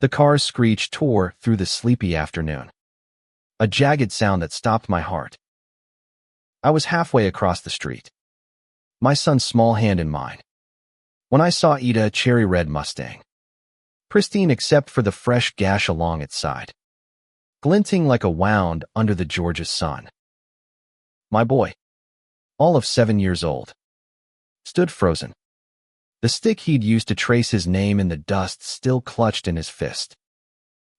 The car's screech tore through the sleepy afternoon, a jagged sound that stopped my heart. I was halfway across the street, my son's small hand in mine, when I saw Ida, a cherry-red Mustang, pristine except for the fresh gash along its side, glinting like a wound under the Georgia sun. My boy, all of 7 years old, stood frozen, the stick he'd used to trace his name in the dust still clutched in his fist,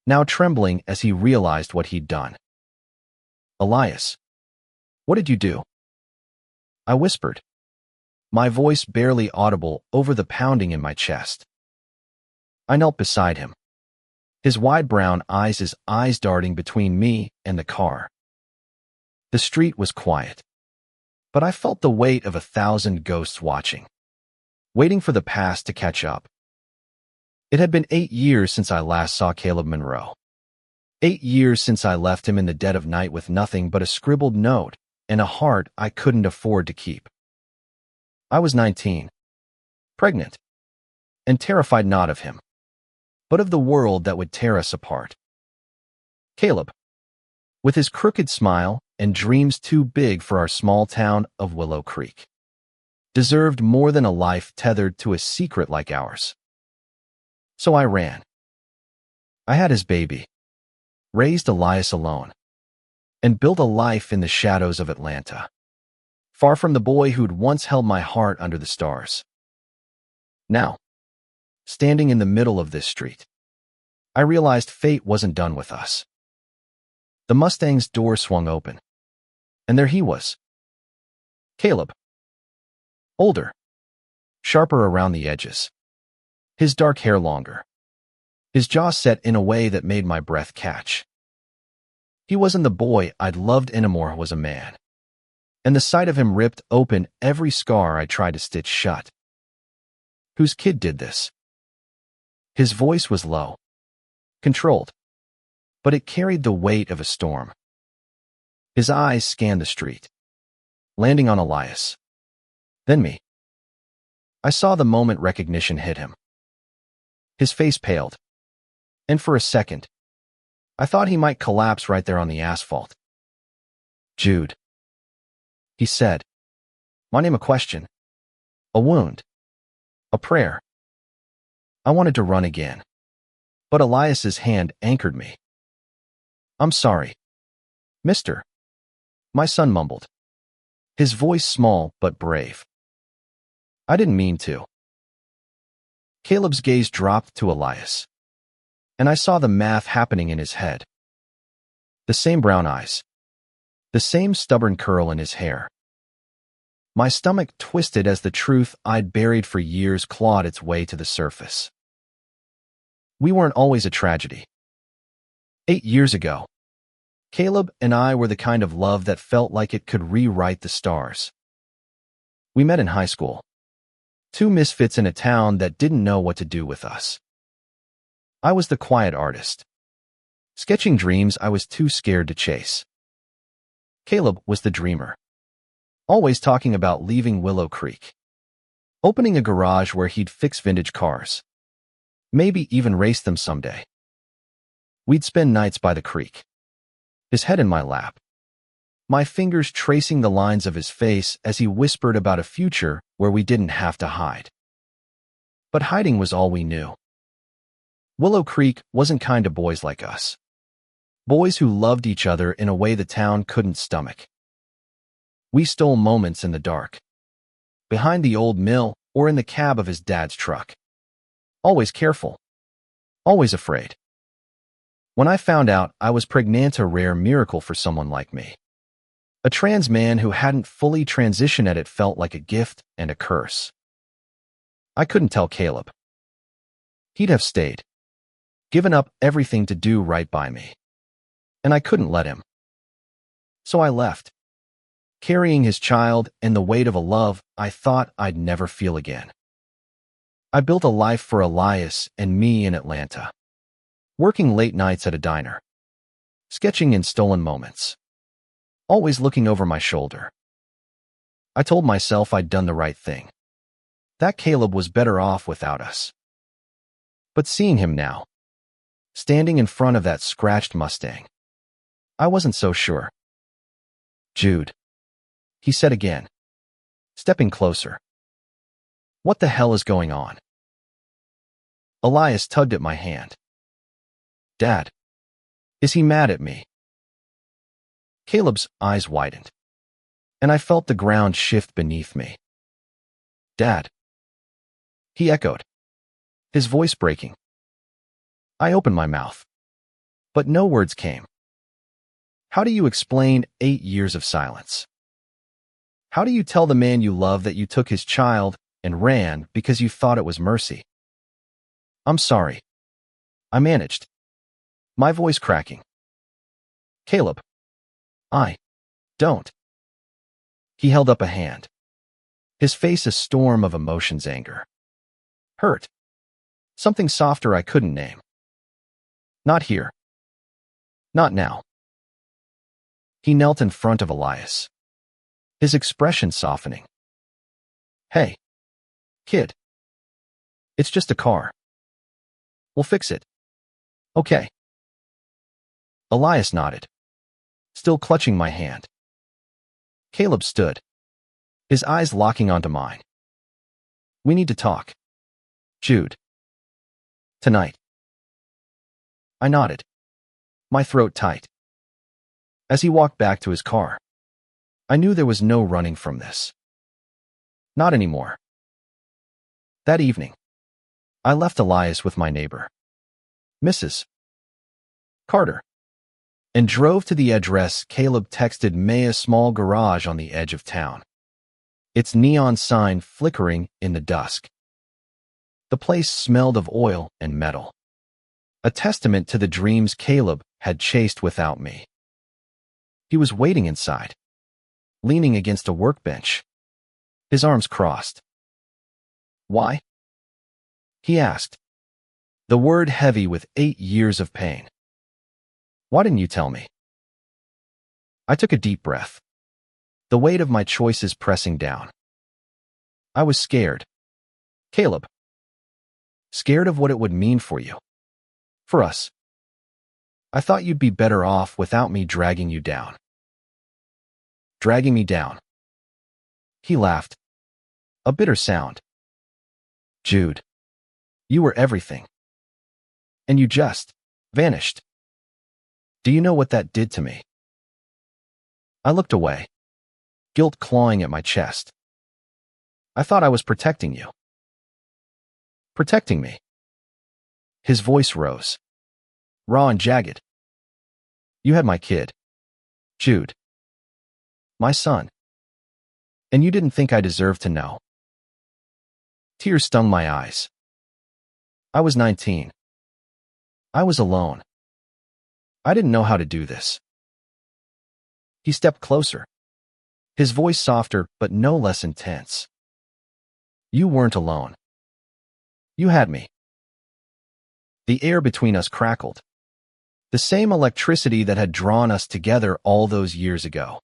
now trembling as he realized what he'd done. "Elias, what did you do?" I whispered, my voice barely audible over the pounding in my chest. I knelt beside him, his wide brown eyes, his eyes darting between me and the car. The street was quiet, but I felt the weight of 1,000 ghosts watching, waiting for the past to catch up. It had been 8 years since I last saw Caleb Monroe. 8 years since I left him in the dead of night with nothing but a scribbled note and a heart I couldn't afford to keep. I was 19, pregnant, and terrified not of him, but of the world that would tear us apart. Caleb, with his crooked smile and dreams too big for our small town of Willow Creek, deserved more than a life tethered to a secret like ours. So I ran. I had his baby, raised Elias alone, and built a life in the shadows of Atlanta, far from the boy who'd once held my heart under the stars. Now, standing in the middle of this street, I realized fate wasn't done with us. The Mustang's door swung open, and there he was. Caleb. Older, sharper around the edges, his dark hair longer, his jaw set in a way that made my breath catch. He wasn't the boy I'd loved anymore, was a man, and the sight of him ripped open every scar I tried to stitch shut. Whose kid did this? His voice was low, controlled, but it carried the weight of a storm. His eyes scanned the street, landing on Elias, then me. I saw the moment recognition hit him. His face paled, and for a second, I thought he might collapse right there on the asphalt. "Jude," he said, my name a question, a wound, a prayer. I wanted to run again, but Elias's hand anchored me. "I'm sorry, mister," my son mumbled, his voice small but brave. "I didn't mean to." Caleb's gaze dropped to Elias, and I saw the math happening in his head. The same brown eyes, the same stubborn curl in his hair. My stomach twisted as the truth I'd buried for years clawed its way to the surface. We weren't always a tragedy. 8 years ago, Caleb and I were the kind of love that felt like it could rewrite the stars. We met in high school, two misfits in a town that didn't know what to do with us. I was the quiet artist, sketching dreams I was too scared to chase. Caleb was the dreamer, always talking about leaving Willow Creek, opening a garage where he'd fix vintage cars, maybe even race them someday. We'd spend nights by the creek, his head in my lap, my fingers tracing the lines of his face as he whispered about a future where we didn't have to hide. But hiding was all we knew. Willow Creek wasn't kind to boys like us, boys who loved each other in a way the town couldn't stomach. We stole moments in the dark, behind the old mill or in the cab of his dad's truck. Always careful, always afraid. When I found out I was pregnant, a rare miracle for someone like me. A trans man who hadn't fully transitioned at it felt like a gift and a curse. I couldn't tell Caleb. He'd have stayed, given up everything to do right by me. And I couldn't let him. So I left, carrying his child and the weight of a love I thought I'd never feel again. I built a life for Elias and me in Atlanta, working late nights at a diner, sketching in stolen moments, always looking over my shoulder. I told myself I'd done the right thing, that Caleb was better off without us. But seeing him now, standing in front of that scratched Mustang. I wasn't so sure. Jude, he said again, stepping closer. What the hell is going on? Elias tugged at my hand. Dad, is he mad at me? Caleb's eyes widened, and I felt the ground shift beneath me. Dad, he echoed, his voice breaking. I opened my mouth, but no words came. How do you explain 8 years of silence? How do you tell the man you love that you took his child and ran because you thought it was mercy? I'm sorry. I managed, my voice cracking. Caleb, I don't. He held up a hand, his face a storm of emotions, anger, hurt, something softer I couldn't name. Not here. Not now. He knelt in front of Elias, his expression softening. Hey, kid. It's just a car. We'll fix it. Okay. Elias nodded, still clutching my hand. Caleb stood, his eyes locking onto mine. We need to talk. Jude. Tonight. I nodded, my throat tight. As he walked back to his car, I knew there was no running from this. Not anymore. That evening, I left Elias with my neighbor, Mrs. Carter, and drove to the address Caleb texted me, a small garage on the edge of town, its neon sign flickering in the dusk. The place smelled of oil and metal, a testament to the dreams Caleb had chased without me. He was waiting inside, leaning against a workbench, his arms crossed. Why? He asked, the word heavy with 8 years of pain. Why didn't you tell me? I took a deep breath, the weight of my choices pressing down. I was scared. Caleb. Scared of what it would mean for you. For us. I thought you'd be better off without me dragging you down. Dragging me down. He laughed, a bitter sound. Jude, you were everything. And you just vanished. Do you know what that did to me? I looked away, guilt clawing at my chest. I thought I was protecting you. Protecting me. His voice rose, raw and jagged. You had my kid, Jude. My son. And you didn't think I deserved to know. Tears stung my eyes. I was 19. I was alone. I didn't know how to do this. He stepped closer, his voice softer but no less intense. You weren't alone. You had me. The air between us crackled, the same electricity that had drawn us together all those years ago.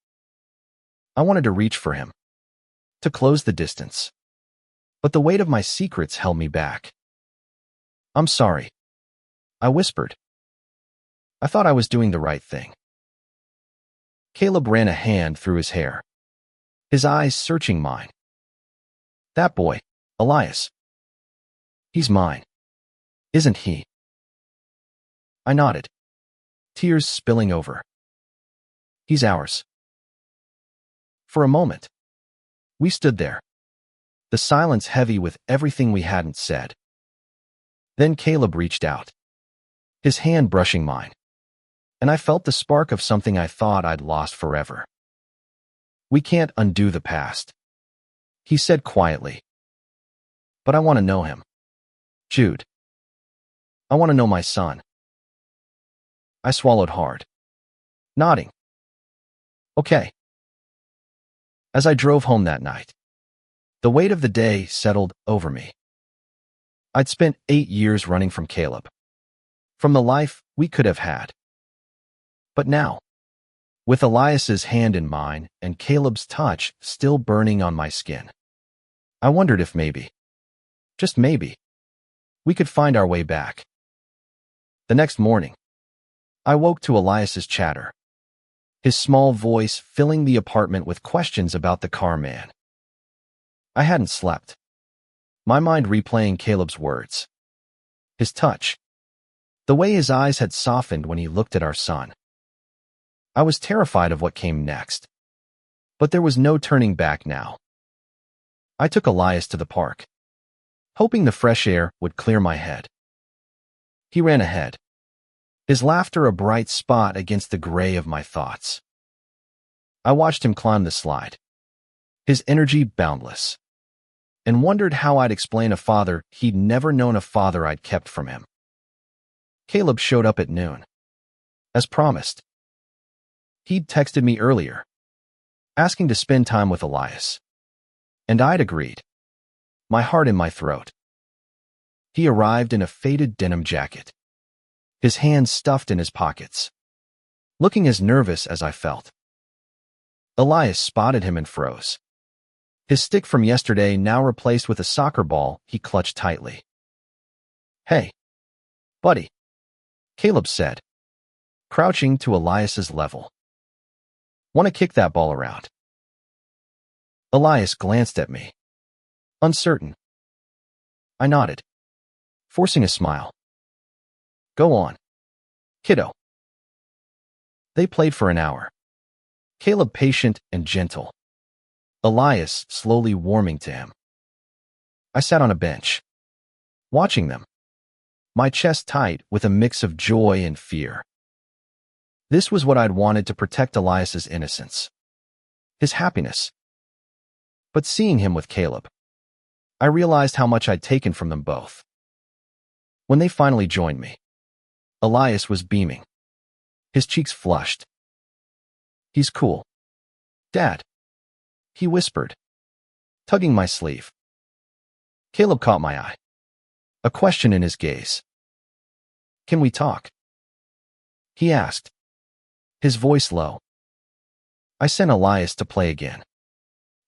I wanted to reach for him, to close the distance, but the weight of my secrets held me back. I'm sorry, I whispered. I thought I was doing the right thing. Caleb ran a hand through his hair, his eyes searching mine. That boy, Elias. He's mine, isn't he? I nodded, tears spilling over. He's ours. For a moment, we stood there, the silence heavy with everything we hadn't said. Then Caleb reached out, his hand brushing mine, and I felt the spark of something I thought I'd lost forever. We can't undo the past, he said quietly. But I want to know him. Jude. I want to know my son. I swallowed hard, nodding. Okay. As I drove home that night, the weight of the day settled over me. I'd spent 8 years running from Caleb, from the life we could have had. But now, with Elias's hand in mine and Caleb's touch still burning on my skin, I wondered if maybe, just maybe, we could find our way back. The next morning, I woke to Elias's chatter, his small voice filling the apartment with questions about the car man. I hadn't slept, my mind replaying Caleb's words, his touch, the way his eyes had softened when he looked at our son. I was terrified of what came next, but there was no turning back now. I took Elias to the park, hoping the fresh air would clear my head. He ran ahead, his laughter a bright spot against the gray of my thoughts. I watched him climb the slide, his energy boundless, and wondered how I'd explain a father he'd never known, a father I'd kept from him. Caleb showed up at noon, as promised. He'd texted me earlier, asking to spend time with Elias, and I'd agreed, my heart in my throat. He arrived in a faded denim jacket, his hands stuffed in his pockets, looking as nervous as I felt. Elias spotted him and froze, his stick from yesterday now replaced with a soccer ball he clutched tightly. "Hey, buddy," Caleb said, crouching to Elias's level. "Want to kick that ball around?" Elias glanced at me, uncertain. I nodded, forcing a smile. "Go on, kiddo." They played for an hour, Caleb patient and gentle, Elias slowly warming to him. I sat on a bench, watching them, my chest tight with a mix of joy and fear. This was what I'd wanted to protect: Elias's innocence, his happiness. But seeing him with Caleb, I realized how much I'd taken from them both. When they finally joined me, Elias was beaming, his cheeks flushed. "He's cool, Dad," he whispered, tugging my sleeve. Caleb caught my eye, a question in his gaze. "Can we talk?" he asked, his voice low. I sent Elias to play again,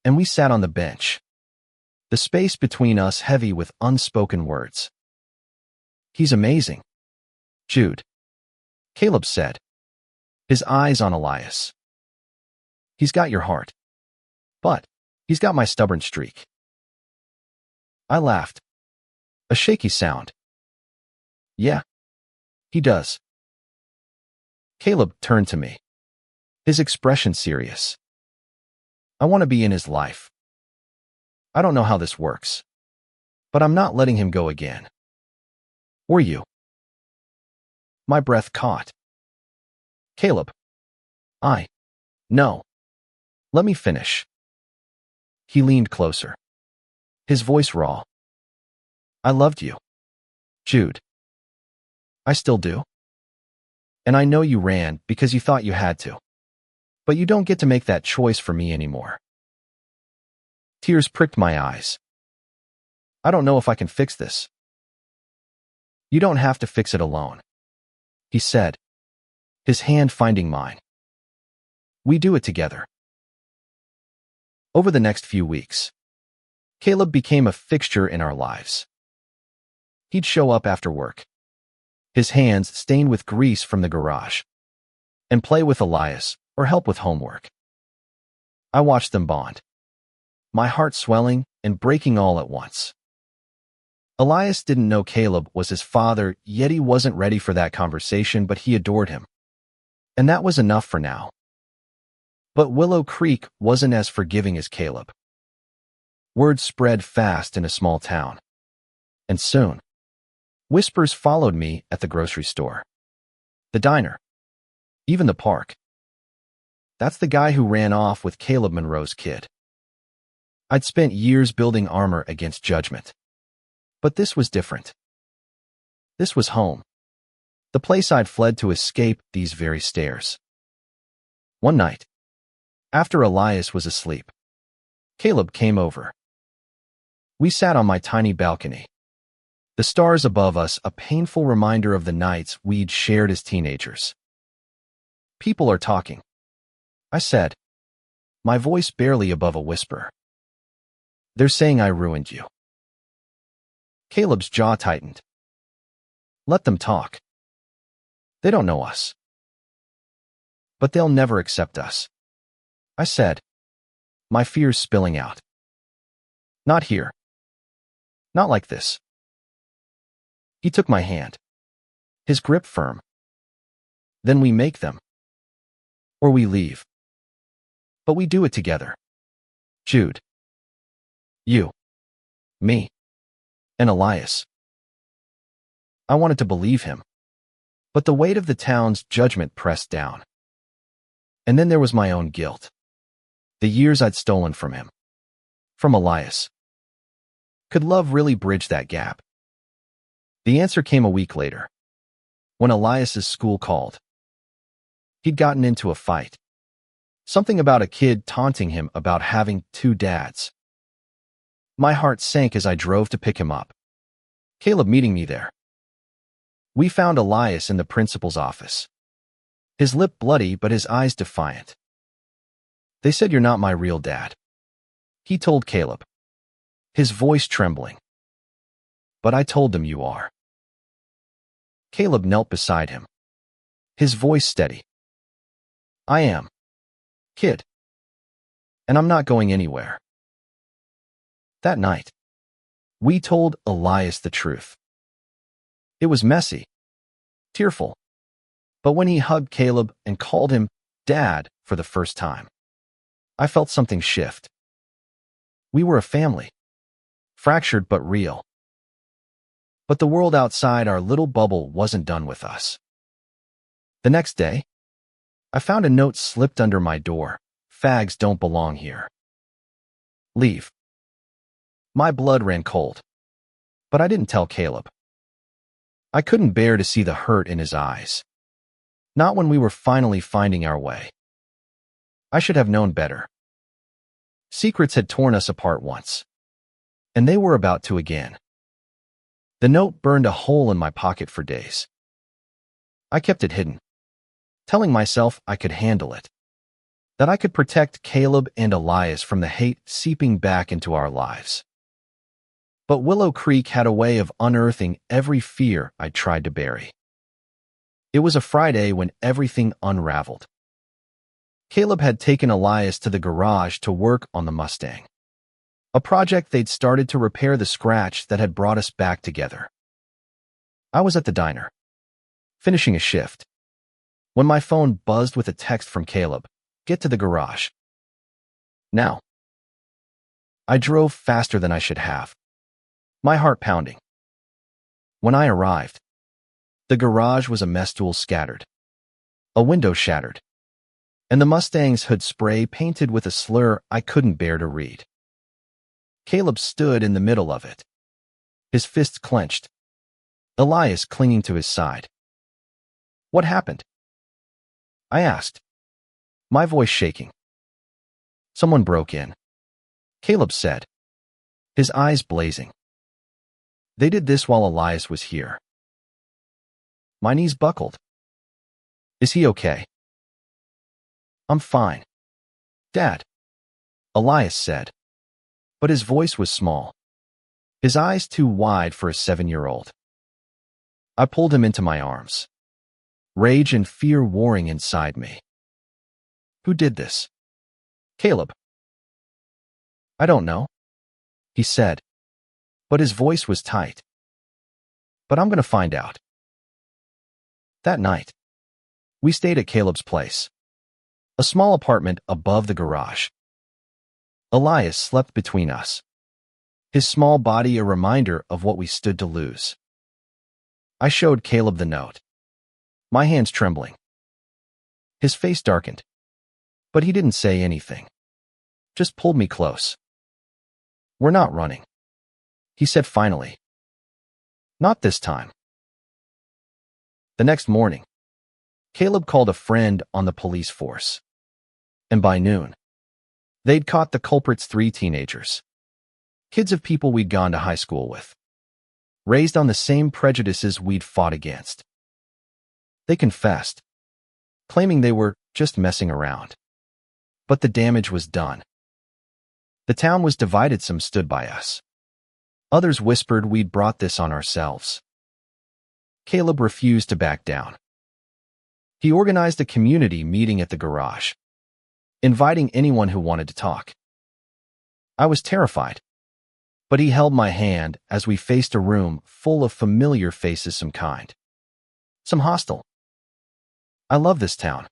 and we sat on the bench, the space between us heavy with unspoken words. "He's amazing, Jude," Caleb said, his eyes on Elias. "He's got your heart, but he's got my stubborn streak." I laughed, a shaky sound. "Yeah, he does." Caleb turned to me, his expression serious. "I want to be in his life. I don't know how this works, but I'm not letting him go again. Were you?" My breath caught. "Caleb, no. Let me finish." He leaned closer, his voice raw. "I loved you, Jude. I still do. And I know you ran because you thought you had to. But you don't get to make that choice for me anymore." Tears pricked my eyes. "I don't know if I can fix this." "You don't have to fix it alone," he said, his hand finding mine. "We do it together." Over the next few weeks, Caleb became a fixture in our lives. He'd show up after work, his hands stained with grease from the garage, and play with Elias or help with homework. I watched them bond, my heart swelling and breaking all at once. Elias didn't know Caleb was his father, yet he wasn't ready for that conversation, but he adored him. And that was enough for now. But Willow Creek wasn't as forgiving as Caleb. Word spread fast in a small town, and soon, whispers followed me at the grocery store, the diner, even the park. "That's the guy who ran off with Caleb Monroe's kid." I'd spent years building armor against judgment. But this was different. This was home, the place I'd fled to escape these very stairs. One night, after Elias was asleep, Caleb came over. We sat on my tiny balcony, the stars above us a painful reminder of the nights we'd shared as teenagers. "People are talking," I said, my voice barely above a whisper. "They're saying I ruined you." Caleb's jaw tightened. "Let them talk. They don't know us. But they'll never accept us, I said, my fears spilling out. Not here. Not like this. He took my hand, his grip firm. Then we make them. Or we leave. But we do it together. Jude. You. Me. And Elias. I wanted to believe him. But the weight of the town's judgment pressed down. And then there was my own guilt. The years I'd stolen from him. From Elias. Could love really bridge that gap? The answer came a week later, when Elias's school called. He'd gotten into a fight. Something about a kid taunting him about having two dads. My heart sank as I drove to pick him up. Caleb meeting me there. We found Elias in the principal's office. His lip bloody but his eyes defiant. They said, "You're not my real dad," he told Caleb, his voice trembling. But I told them, "You are." Caleb knelt beside him, his voice steady. "I am, kid. And I'm not going anywhere." That night, we told Elias the truth. It was messy, tearful. But when he hugged Caleb and called him Dad for the first time, I felt something shift. We were a family, fractured but real. But the world outside our little bubble wasn't done with us. The next day, I found a note slipped under my door. "Fags don't belong here. Leave." My blood ran cold. But I didn't tell Caleb. I couldn't bear to see the hurt in his eyes. Not when we were finally finding our way. I should have known better. Secrets had torn us apart once, and they were about to again. The note burned a hole in my pocket for days. I kept it hidden, telling myself I could handle it, that I could protect Caleb and Elias from the hate seeping back into our lives. But Willow Creek had a way of unearthing every fear I tried to bury. It was a Friday when everything unraveled. Caleb had taken Elias to the garage to work on the Mustang, a project they'd started to repair the scratch that had brought us back together. I was at the diner, finishing a shift, when my phone buzzed with a text from Caleb. "Get to the garage. Now." I drove faster than I should have, my heart pounding. When I arrived, the garage was a mess, tools scattered, a window shattered, and the Mustang's hood spray painted with a slur I couldn't bear to read. Caleb stood in the middle of it, his fists clenched, Elias clinging to his side. "What happened?" I asked, my voice shaking. "Someone broke in," Caleb said, his eyes blazing. "They did this while Elias was here." My knees buckled. "Is he okay?" "I'm fine, Dad," Elias said, but his voice was small, his eyes too wide for a 7-year-old. I pulled him into my arms, rage and fear warring inside me. "Who did this?" "Caleb." "I don't know," he said, but his voice was tight. "But I'm going to find out." That night, we stayed at Caleb's place, a small apartment above the garage. Elias slept between us, his small body a reminder of what we stood to lose. I showed Caleb the note, my hands trembling. His face darkened, but he didn't say anything, just pulled me close. "We're not running," he said finally. "Not this time." The next morning, Caleb called a friend on the police force, and by noon, they'd caught the culprits, 3 teenagers, kids of people we'd gone to high school with, raised on the same prejudices we'd fought against. They confessed, claiming they were just messing around. But the damage was done. The town was divided. Some stood by us. Others whispered we'd brought this on ourselves. Caleb refused to back down. He organized a community meeting at the garage, inviting anyone who wanted to talk. I was terrified, but he held my hand as we faced a room full of familiar faces, some kind, some hostile. "I love this town,"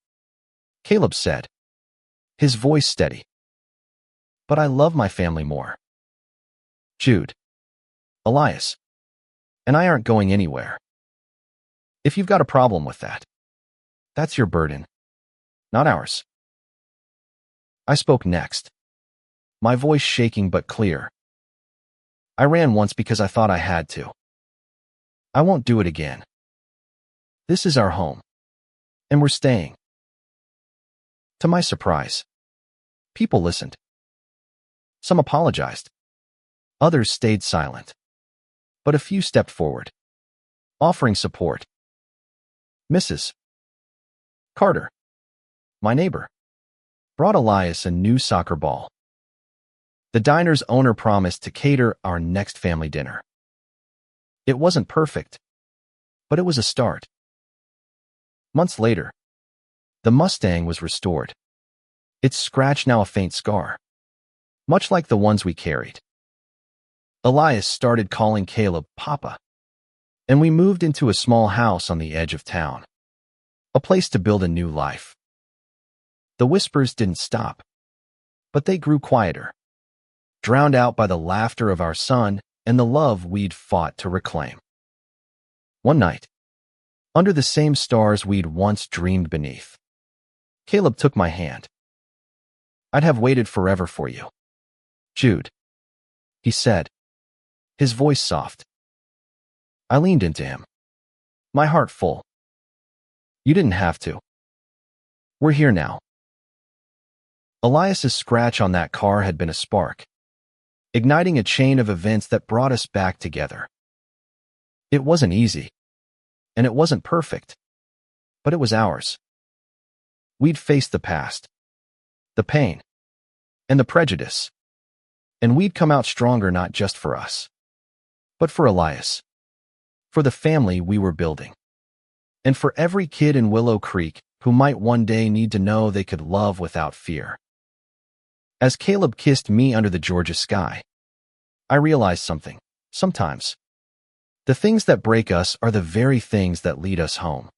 Caleb said, his voice steady. "But I love my family more. Jude, Elias, and I aren't going anywhere. If you've got a problem with that, that's your burden, not ours." I spoke next, my voice shaking but clear. "I ran once because I thought I had to. I won't do it again. This is our home, and we're staying." To my surprise, people listened. Some apologized. Others stayed silent. But a few stepped forward, offering support. Mrs. Carter, my neighbor, brought Elias a new soccer ball. The diner's owner promised to cater our next family dinner. It wasn't perfect, but it was a start. Months later, the Mustang was restored, its scratch now a faint scar, much like the ones we carried. Elias started calling Caleb Papa, and we moved into a small house on the edge of town, a place to build a new life. The whispers didn't stop, but they grew quieter, drowned out by the laughter of our son and the love we'd fought to reclaim. One night, under the same stars we'd once dreamed beneath, Caleb took my hand. "I'd have waited forever for you, Jude," he said, his voice soft. I leaned into him, my heart full. "You didn't have to. We're here now." Elias's scratch on that car had been a spark, igniting a chain of events that brought us back together. It wasn't easy, and it wasn't perfect, but it was ours. We'd faced the past, the pain, and the prejudice, and we'd come out stronger not just for us, but for Elias, for the family we were building, and for every kid in Willow Creek who might one day need to know they could love without fear. As Caleb kissed me under the Georgia sky, I realized something. Sometimes, the things that break us are the very things that lead us home.